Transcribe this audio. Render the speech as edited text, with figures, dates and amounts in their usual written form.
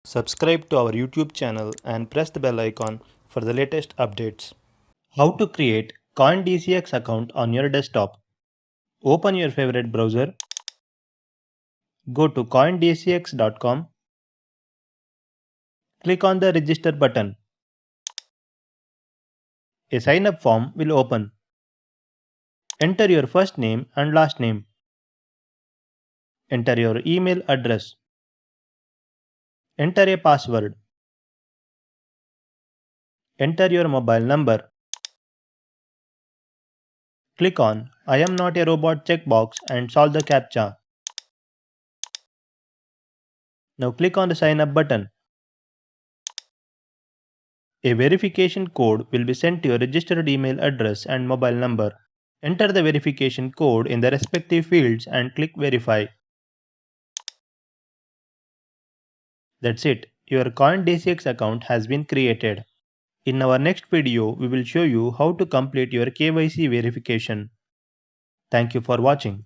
Subscribe to our YouTube channel and press the bell icon for the latest updates. How to create CoinDCX account on your desktop. Open your favorite browser. Go to coindcx.com. Click on the register button. A sign up form will open. Enter your first name and last name. Enter your email address. Enter a password. Enter your mobile number. Click on I am not a robot checkbox and solve the Captcha. Now click on the sign up button. A verification code will be sent to your registered email address and mobile number. Enter the verification code in the respective fields and click Verify. That's it. Your CoinDCX account has been created. In our next video, we will show you how to complete your KYC verification. Thank you for watching.